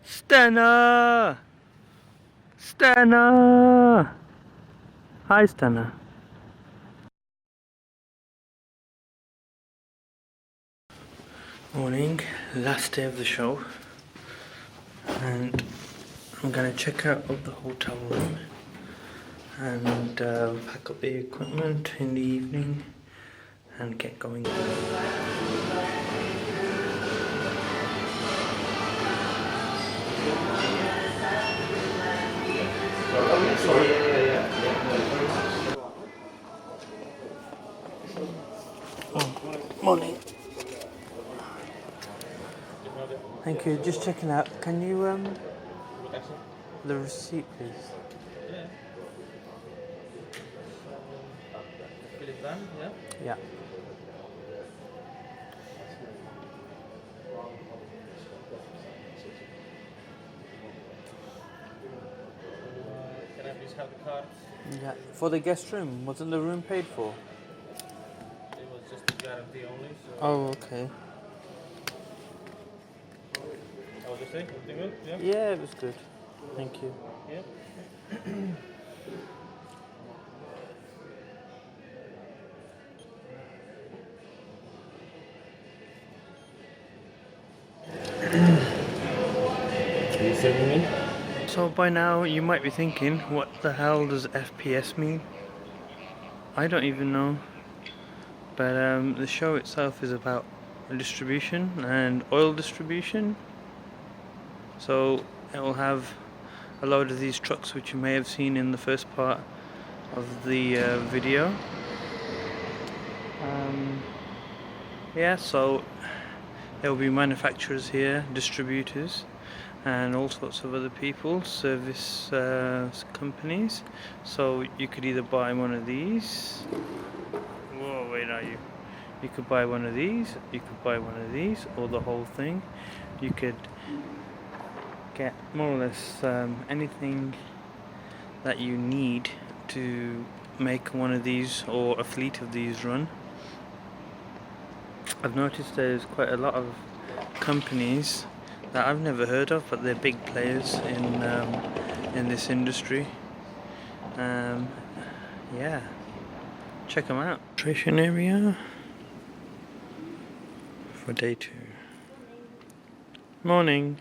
Stena! Stena! Hi, Stena. Morning, last day of the show, and I'm gonna check out of the hotel room and pack up the equipment in the evening and get going. Morning. Thank you. Just checking out. Can you the receipt, please? Yeah. Yeah. Can I please have the card? Yeah. For the guest room, wasn't the room paid for? It was just a guarantee only, so... Oh, okay. I was just saying, everything good? Yeah? Yeah, it was good. Thank you. Yeah. Are you saving me? So by now you might be thinking, what the hell does FPS mean? I don't even know. But the show itself is about distribution and oil distribution. So it will have a load of these trucks which you may have seen in the first part of the video. Yeah, so there will be manufacturers here, distributors, and all sorts of other people, service companies. So you could either buy one of these. Whoa, wait, are you? You could buy one of these, you could buy one of these, or the whole thing. You could get more or less anything that you need to make one of these or a fleet of these run. I've noticed there's quite a lot of companies that I've never heard of, but they're big players in this industry. Yeah, check them out. Demonstration area for day 2. Morning.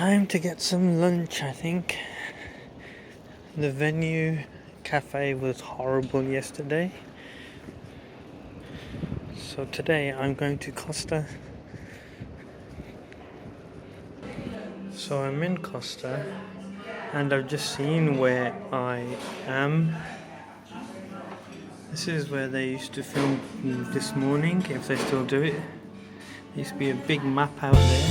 Time to get some lunch, I think. The venue cafe was horrible yesterday. So today I'm going to Costa. So I'm in Costa and I've just seen where I am. This is where they used to film this morning, if they still do it. There used to be a big map out there.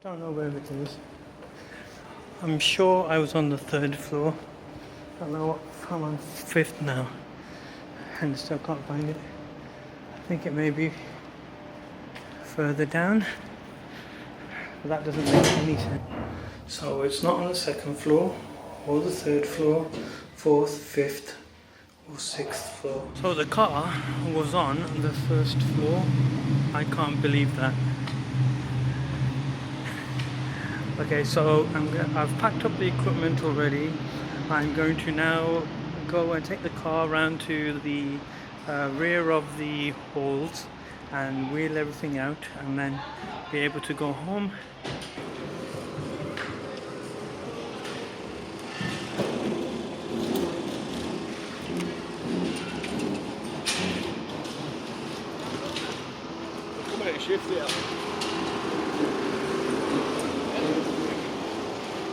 Don't know where it is. I'm sure I was on the 3rd floor. Don't know what, I'm on 5th now and still can't find it. I think it may be further down, but that doesn't make any sense. So it's not on the 2nd floor or the 3rd floor, 4th, 5th or 6th floor. So the car was on the 1st floor. I can't believe that. Okay, so I've packed up the equipment already. I'm going to now go and take the car around to the rear of the halls and wheel everything out and then be able to go home.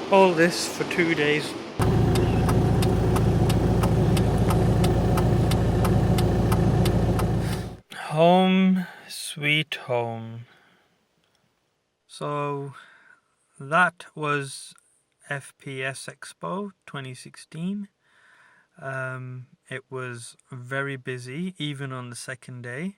All this for 2 days. Home sweet home. So that was FPS Expo 2016. It was very busy even on the 2nd day.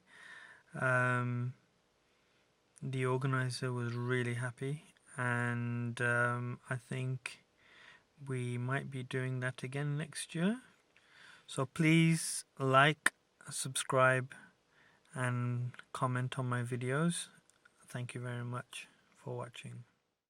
The organizer was really happy, and I think we might be doing that again next year. So please like, subscribe and comment on my videos. Thank you very much for watching.